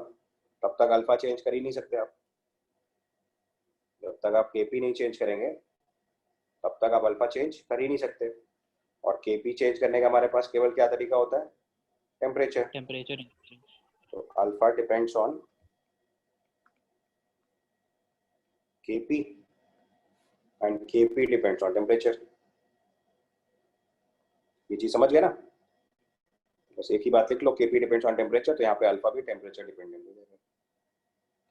तब तक अल्फा चेंज कर ही नहीं सकते आप। जब तक आप Kp नहीं चेंज करेंगे तब तक आप अल्फा चेंज कर ही नहीं सकते। और Kp चेंज करने का हमारे पास केवल क्या तरीका होता है? टेम्परेचर। तो alpha depends on Kp and Kp depends on temperature. ये चीज समझ गए ना? बस एक ही बात लिख लो, Kp डिपेंड्स ऑन टेम्परेचर, तो यहाँ पे अल्फा भी टेम्परेचर डिपेंडेंट हो जाएगा।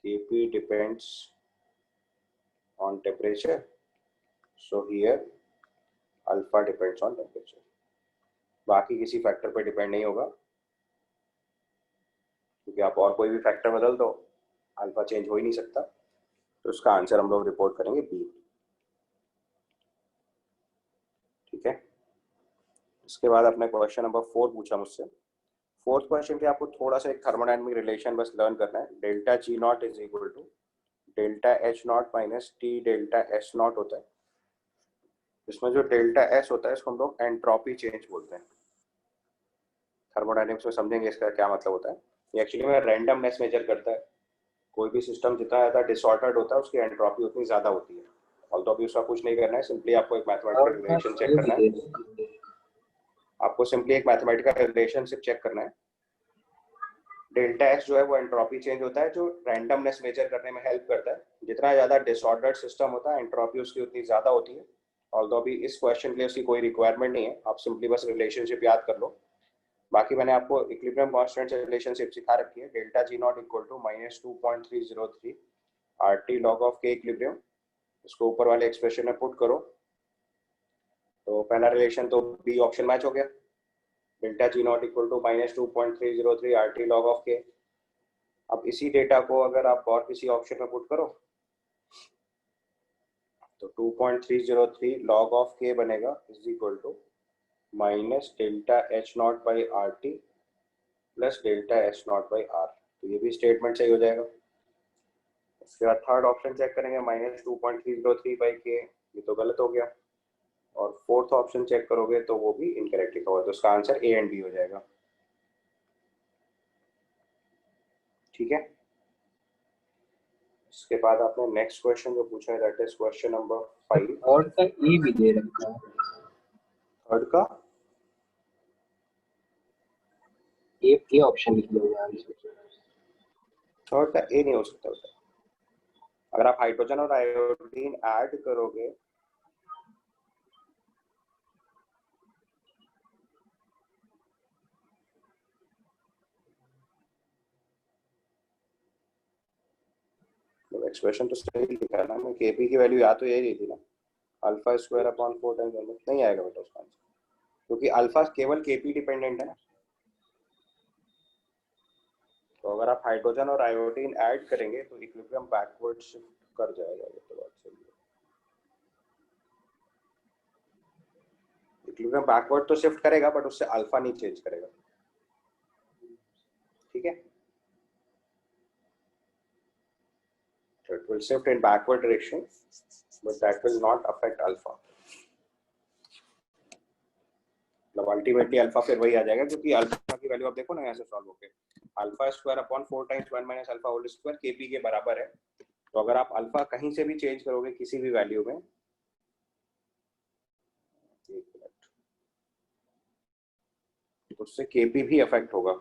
Kp depends on temperature, so here alpha depends on temperature. बाकी किसी फैक्टर पे डिपेंड नहीं होगा, क्योंकि आप और कोई भी फैक्टर बदल दो अल्फा चेंज हो ही नहीं सकता। तो उसका आंसर हम लोग रिपोर्ट करेंगे बी, ठीक है। इसके बाद अपने क्वेश्चन नंबर 4 पूछा मुझसे। फोर्थ क्वेश्चन के आपको थोड़ा सा एक थर्मोडायनामिक रिलेशन बस लर्न करना है। Delta G0 is equal to delta H0 - T delta S0 होता है। इसमें जो डेल्टा एस होता है इसको हम लोग एंट्रोपी चेंज बोलते हैं। थर्मोडायनेमिक्स में समझेंगे इसका क्या मतलब होता है। ये एक्चुअली में रैंडमनेस मेजर करता है। कोई भी सिस्टम जितना ज़्यादा डिसऑर्डर्ड होता है उसकी एंट्रोपी उतनी ज़्यादा होती है। ऑल्दो अभी उसका कुछ नहीं करना है, सिंपली आपको एक मैथमेटिकल और का रिलेशन चेक ये भी करना दे है। रहे हैं। आपको सिंपली एक मैथमेटिकल रिलेशनशिप चेक करना है। डेल्टा एक्स जो है वो एंट्रोपी चेंज होता है जो रैंडमनेस मेजर करने में हेल्प करता है। जितना ज़्यादा डिसऑर्डर्ड सिस्टम होता है एंट्रोपी उसकी उतनी ज़्यादा होती है। ऑल्दो अभी इस क्वेश्चन के लिए उसकी कोई रिक्वायरमेंट नहीं है, आप सिंपली बस रिलेशनशिप याद कर लो। बाकी मैंने आपको इक्विलिब्रियम कांस्टेंट से रिलेशनशिप सिखा रखी है। Delta G naught equal to -2.303 R T log of K equilibrium. इसको ऊपर वाले एक्सप्रेशन में पुट करो तो पहला रिलेशन तो बी ऑप्शन मैच हो गया। Delta G naught equal to -2.303 R T log of K. अब इसी डेटा को अगर आप और किसी ऑप्शन में पुट करो तो 2.303 लॉग ऑफ के बनेगा is equal to minus delta H naught by R T plus delta H naught by R. तो ये भी स्टेटमेंट सही हो जाएगा। उसके बाद थर्ड ऑप्शन चेक करेंगे -2.303 बाई के, ये तो गलत हो गया। और फोर्थ ऑप्शन चेक करोगे तो वो भी इनकरेक्ट लिखा हुआ है, तो उसका आंसर ए एंड बी हो जाएगा। ठीक है। इसके बाद आपने नेक्स्ट क्वेश्चन जो पूछा है दैट इज क्वेश्चन नंबर 5। और का ए भी दे रखा है। थर्ड का ए ऑप्शन लिख लो यार। थर्ड का ए नहीं हो सकता बेटा। अगर आप हाइड्रोजन और आयोडीन ऐड करोगे एक्सप्रेशन तो सही लिखा है ना, मैं केपी की वैल्यू या तो यही थी ना, अल्फा स्क्वायर अपॉन 4 टाइम्स नहीं आएगा बेटा उसका आंसर, क्योंकि अल्फा केवल केपी डिपेंडेंट है ना। तो अगर आप हाइड्रोजन और आयोडीन ऐड करेंगे तो इक्विलिब्रियम बैकवर्ड शिफ्ट कर जाएगा। ये तो बात सही है, इक्विलिब्रियम बैकवर्ड तो शिफ्ट करेगा बट उससे अल्फा नहीं चेंज करेगा। ठीक है, so it will shift in backward direction but that will not affect alpha। मतलब अल्टीमेटली अल्फा फिर वही आ जाएगा, क्योंकि अल्फा की वैल्यू आप देखो ना यहाँ से सॉल्व होके alpha square upon 4 times 1 minus alpha whole square KP के बराबर है। तो अगर आप अल्फा कहीं से भी चेंज करोगे किसी भी वैल्यू में, तो उससे केपी भी अफेक्ट होगा।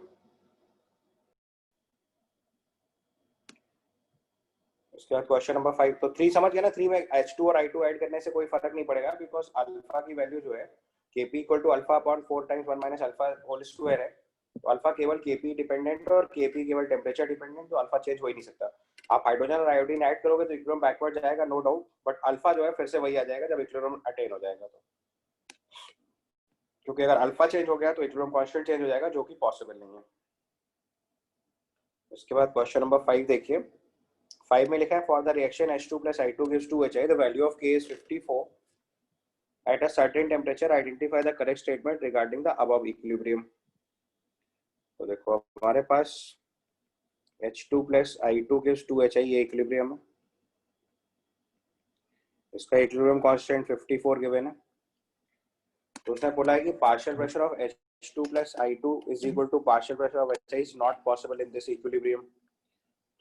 उसके बाद क्वेश्चन नंबर 5, तो 3 समझ गए ना। 3 में H2 और I2 ऐड करने से कोई फर्क नहीं पड़ेगा, बिकॉज अल्फा की वैल्यू जो है Kp equal to alpha upon 4 times 1 minus alpha whole square है। तो अल्फा केवल Kp डिपेंडेंट और Kp केवल टेम्परेचर डिपेंडेंट, तो अल्फा चेंज हो ही नहीं सकता। आप हाइड्रोजन और आयोडीन ऐड करोगे तो इक्विलिब्रियम बैकवर्ड जाएगा, नो डाउट, बट अल्फा जो है फिर से वही आ जाएगा जब इक्विलिब्रियम अटेन हो जाएगा। तो क्योंकि अगर अल्फा चेंज हो गया तो इक्विलिब्रियम कांस्टेंट चेंज हो जाएगा, जो कि पॉसिबल नहीं है। उसके बाद क्वेश्चन नंबर 5 देखिए। 5 में लिखा है for the reaction H2 plus I2 gives 2HI, the value of K is 54 at a certain temperature, identify the correct statement regarding the above equilibrium। तो देखो हमारे पास H2 plus I2 gives 2HI, ये equilibrium है। इसका equilibrium constant 54 given है। तो उसने बोला है कि partial pressure of H2 plus I2 is equal to partial pressure of HI is not possible in this equilibrium।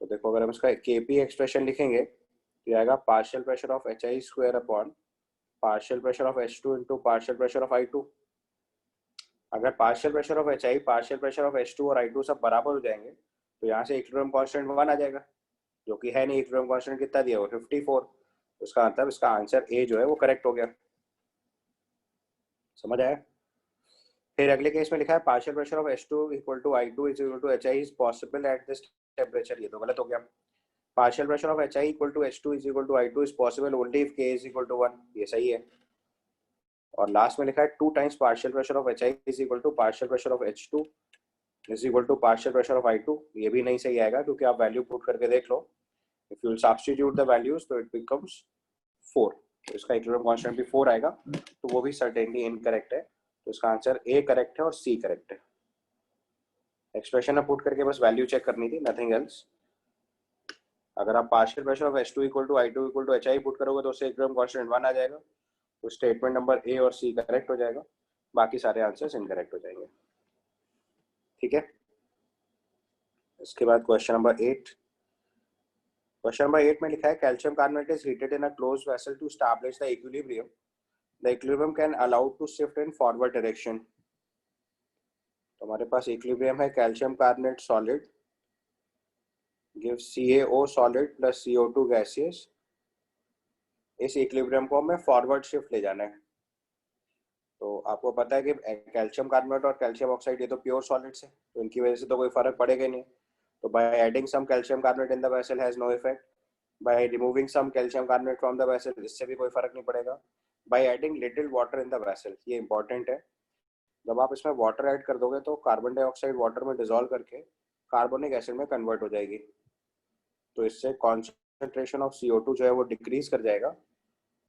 तो देखो अगर हम इसका Kp एक्सप्रेशन लिखेंगे तो आएगा partial pressure of HI square upon partial pressure of H2 into partial pressure of I2। अगर partial pressure of HI partial pressure of H2 और I2 सब बराबर हो जाएंगे तो यहाँ से इक्विलिब्रियम कांस्टेंट 1 आ जाएगा, जो कि है नहीं। इक्विलिब्रियम कांस्टेंट कितना दिया हुआ 54। उसका मतलब इसका आंसर ए जो है वो करेक्ट हो गया। समझ आया। फिर अगले केस में लिखा है partial pressure of H2 equal to I2 is equal to HI is possible at this temperature, ये तो गलत हो गया। Partial pressure of HI equal to H2 is equal to I2 is possible only if K is equal to 1, ये सही है। और last में लिखा है 2 times partial pressure of HI is equal to partial pressure of H2 is equal to partial pressure of I2, ये भी नहीं सही आएगा, क्योंकि आप वैल्यू पुट करके देख लो। If you will substitute the values तो इट बिकम्स 4, तो इसका इक्विलिब्रियम कांस्टेंट भी 4 आएगा, तो वो भी सर्टेनली इनकरेक्ट है। तो इसका आंसर ए करेक्ट है और सी करेक्ट है। एक्सप्रेशन में पुट करके बस वैल्यू चेक करनी थी, नथिंग एल्स। अगर आप partial pressure of H2 equal to I2 equal to HI put करोगे तो उससे इक्विलिब्रियम कांस्टेंट 1 आ जाएगा। तो स्टेटमेंट नंबर ए और सी करेक्ट हो जाएगा, बाकी सारे आंसर्स इनकरेक्ट हो जाएंगे। ठीक है, इसके बाद क्वेश्चन नंबर 8। क्वेश्चन नंबर 8 में लिखा है calcium carbonate is heated in a closed vessel to establish the equilibrium. The equilibrium can allowed to shift in forward direction. तो हमारे पास इक्विलिब्रियम है calcium carbonate solid give CaO solid plus CO2 gaseous. इस equilibrium को हमें forward shift ले जाना है। तो आपको पता है कि कैल्शियम कार्बोनेट और कैल्शियम ऑक्साइड ये तो प्योर सॉलिड्स है, तो इनकी वजह से तो कोई फर्क पड़ेगा नहीं। तो by adding some calcium carbonate in the vessel has no effect, by removing some calcium carbonate from the vessel इससे भी कोई फर्क नहीं पड़ेगा, by adding little water in the vessel, ये इंपॉर्टेंट है। जब आप इसमें वाटर ऐड कर दोगे तो कार्बन डाइऑक्साइड वाटर में डिसॉल्व करके कार्बोनिक एसिड में कन्वर्ट हो जाएगी, तो इससे कॉन्सेंट्रेशन ऑफ CO2 जो है वो डिक्रीज कर जाएगा,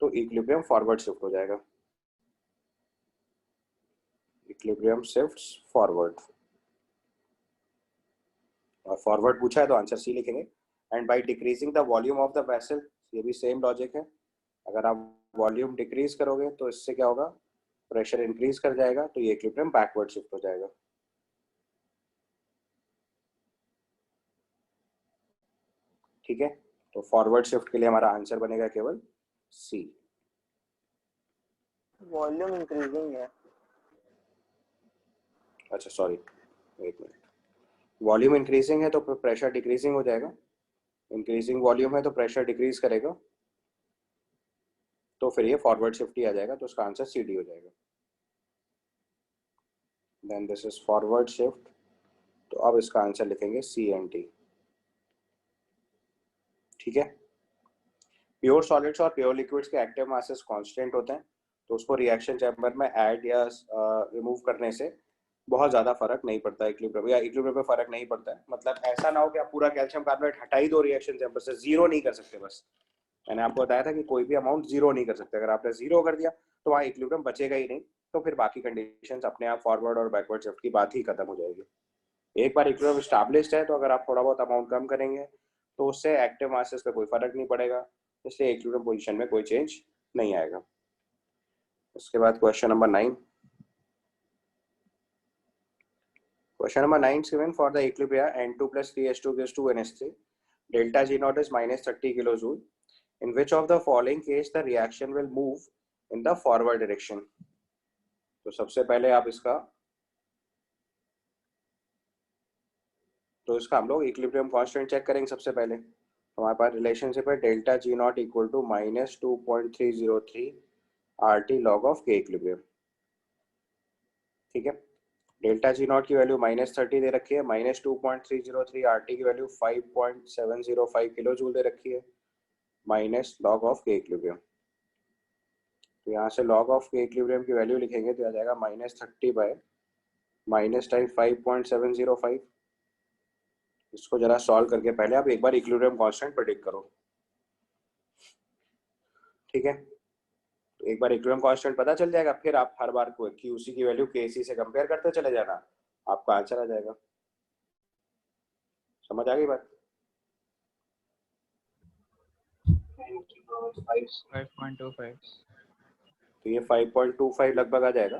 तो इक्विलिब्रियम फॉरवर्ड शिफ्ट हो जाएगा। इक्विलिब्रियम शिफ्ट्स फॉरवर्ड, और फॉरवर्ड पूछा है तो आंसर सी लिखेंगे। And by decreasing the volume of the vessel, ये भी सेम लॉजिक है। अगर आप वॉल्यूम डिक्रीज करोगे तो इससे क्या होगा, प्रेशर इंक्रीज कर जाएगा, तो ये इक्विलिब्रियम बैकवर्ड शिफ्ट हो जाएगा। ठीक है, तो फॉरवर्ड शिफ्ट के लिए हमारा आंसर बनेगा केवल सी। वॉल्यूम इंक्रीजिंग है। अच्छा सॉरी, एक मिनट, वॉल्यूम इंक्रीजिंग है तो प्रेशर डिक्रीजिंग हो जाएगा, इंक्रीजिंग वॉल्यूम है तो प्रेशर डिक्रीज करेगा, तो फिर ये फॉरवर्ड शिफ्ट ही आ जाएगा, तो उसका आंसर CD हो जाएगा। Then this is forward shift, तो अब इसका आंसर लिखेंगे CNT। ठीक है, प्योर सॉलिड्स और प्योर लिक्विड्स के एक्टिव मासेस कांस्टेंट होते हैं, तो उसको रिएक्शन चैम्बर में ऐड या रिमूव करने से बहुत ज़्यादा फर्क नहीं पड़ता है इक्विलिब्रियम, या इक्विलिब्रियम पे फर्क नहीं पड़ता है। मतलब ऐसा ना हो कि आप पूरा कैल्शियम कार्बोनेट हटा ही दो रिएक्शन चैम्बर से, जीरो नहीं कर सकते। बस मैंने आपको बताया था कि कोई भी अमाउंट जीरो नहीं कर सकते, अगर आपने जीरो कर दिया तो वहाँ इक्विलिब्रियम बचेगा ही नहीं, तो फिर बाकी कंडीशंस अपने आप फॉरवर्ड और बैकवर्ड शिफ्ट की बात ही खत्म हो जाएगी। एक बार इक्विलिब्रियम एस्टैब्लिश्ड है तो अगर आप थोड़ा बहुत अमाउंट कम करेंगे तो उससे एक्टिव मासेस पे कोई फर्क नहीं पड़ेगा, इसलिए इक्विलिब्रियम पोजीशन में कोई चेंज नहीं आएगा। उसके बाद question number 9। Question number 9 is given for the equilibria N2 plus 3H2 gives 2NH3. Delta G naught is minus 30 kilojoule. In which of the following case the reaction will move in the forward direction? तो सबसे पहले आप इसका हम लोग equilibrium constant check करेंगे। सबसे पहले हमारे पास रिलेशनशिप है delta G naught equal to -2.303 RT log of K equilibrium. ठीक है, डेल्टा G नॉट की वैल्यू -30 दे रखी है, -2.303 RT की वैल्यू 5.705 किलो जूल दे रखी है, minus log of K equilibrium. तो यहाँ से लॉग ऑफ K इक्विलिब्रियम की वैल्यू लिखेंगे तो आ जाएगा -30 बाय माइनस टाइम 5.705। इसको जरा सॉल्व करके पहले आप एक बार इक्विलिब्रियम कांस्टेंट प्रेडिक्ट करो। ठीक है, तो एक बार इक्विलिब्रियम कांस्टेंट पता चल जाएगा, फिर आप हर बार QC की वैल्यू KC से कंपेयर करते चले जाना, आपका आंसर आ जाएगा। समझ आ गई बात? 5.25। तो ये 5.25 लगभग आ जाएगा।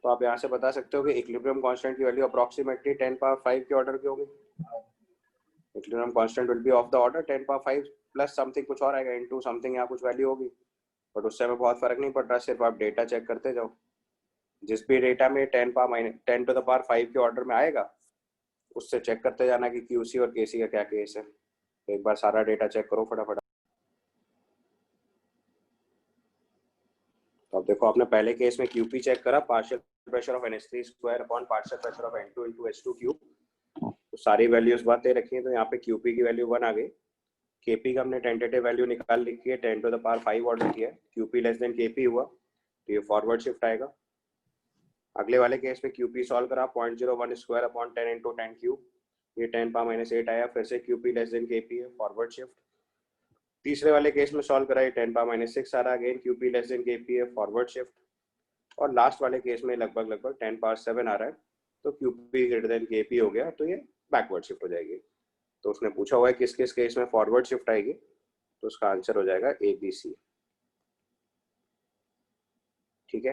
तो आप यहाँ से बता सकते हो कि इक्विलिब्रियम कांस्टेंट की वैल्यू अप्रोक्सीमेटली 10 पावर 5 के ऑर्डर की होगी। Equilibrium constant will be of the order 10 power 5 plus something कुछ और आएगा, इनटू समथिंग, यहाँ कुछ वैल्यू होगी, बट उससे हमें बहुत फर्क नहीं पड़ रहा, सिर्फ आप डेटा चेक करते जाओ। जिस भी डेटा में 10 टू द पावर 5 के ऑर्डर में आएगा उससे चेक करते जाना कि QC और KC का क्या केस है। तो एक बार सारा डेटा चेक करो फटाफट। तो अब देखो, आपने पहले केस में QP चेक करा, partial pressure of NH3 square upon partial pressure of N2 into H2 cube, तो सारी वैल्यूज बात दे रखी है। तो यहाँ पे QP की वैल्यू 1 आ गई, KP का हमने टेंटेटिव वैल्यू निकाल लिखी है, 10 टू द पावर 5 ऑर्डर की है, QP लेस देन KP हुआ, तो ये फॉरवर्ड शिफ्ट आएगा। अगले वाले केस में QP सॉल्व करा, 0.01 स्क्वायर अपॉन 10 इंटू 10 क्यूब, ये 10 पावर -8 आया, फिर से QP लेस देन KP है, फॉरवर्ड शिफ्ट। तीसरे वाले केस में सॉल्व करा, 10 पावर -6 आ रहा, again QP less than KP है, फॉरवर्ड शिफ्ट। और लास्ट वाले केस में लगभग 10 पावर 7 आ रहा है, तो QP ग्रेटर देन KP हो गया, तो ये बैकवर्ड शिफ्ट हो जाएगी। तो उसने पूछा हुआ है किस किस केस में फॉरवर्ड शिफ्ट आएगी, तो उसका आंसर हो जाएगा ABC। ठीक है,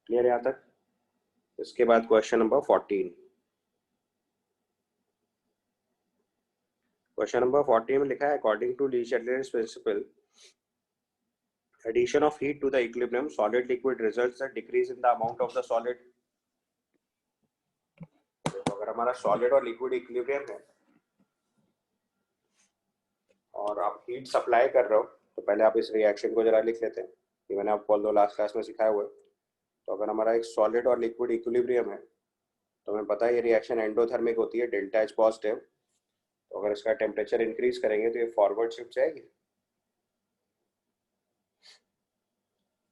क्लियर है यहाँ तक? इसके बाद क्वेश्चन नंबर 14। क्वेश्चन नंबर 14 में लिखा है according to Le Chatelier's principle addition of heat to the equilibrium solid liquid results in decrease in the amount of the solid। तो अगर हमारा सॉलिड और लिक्विड इक्विलिब्रियम है और आप हीट सप्लाई कर रहे हो, तो पहले आप इस रिएक्शन को जरा लिख लेते हैं, ये मैंने आपको लास्ट क्लास में सिखाया हुआ है। तो अगर हमारा एक सॉलिड और लिक्विड इक्विलिब्रियम है तो हमें पता है ये रिएक्शन एंडोथर्मिक होती है, डेल्टा एच पॉजिटिव। तो अगर इसका टेम्परेचर इंक्रीज करेंगे तो ये फॉरवर्ड शिफ्ट जाएगी,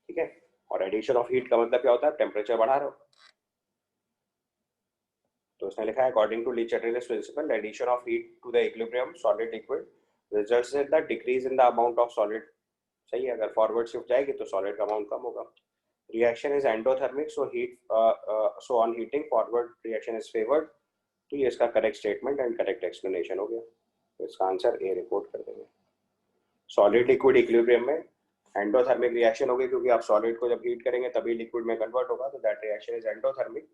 ठीक है। और एडिशन ऑफ हीट का मतलब क्या होता है? टेम्परेचर बढ़ा रहे हो। तो उसने लिखा है according to Le Chatelier's principle addition of heat to the equilibrium solid liquid results in the decrease in the amount of solid. सही है, अगर फॉरवर्ड शिफ्ट जाएगी तो सॉलिड का अमाउंट कम होगा। Reaction is endothermic, so on heating forward reaction is favoured. तो ये इसका correct statement and correct explanation हो गया। तो इसका आंसर ए रिपोर्ट कर देंगे। सॉलिड लिक्विड इक्विलिब्रियम में एंडोथर्मिक रिएक्शन होगी, क्योंकि आप सॉलिड को जब हीट करेंगे तभी लिक्विड में कन्वर्ट होगा, तो that reaction is endothermic.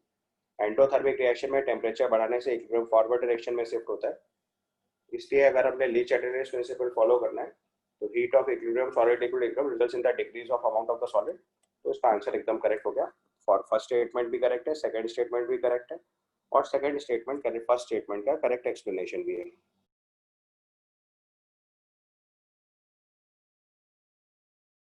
Endothermic reaction में टेम्परेचर बढ़ाने से इक्विलिब्रियम फॉरवर्ड डायरेक्शन में शिफ्ट होता है। इसलिए अगर हमने ली चार्टियर्स प्रिंसिपल फॉलो करना है तो heat of equilibrium solid liquid equilibrium results in the decrease of amount of the solid. तो इसका आंसर एकदम करेक्ट हो गया। फॉर फर्स्ट स्टेटमेंट भी करेक्ट है, सेकंड स्टेटमेंट भी करेक्ट है, और सेकंड स्टेटमेंट फर्स्ट स्टेटमेंट का करेक्ट एक्सप्लेनेशन भी है।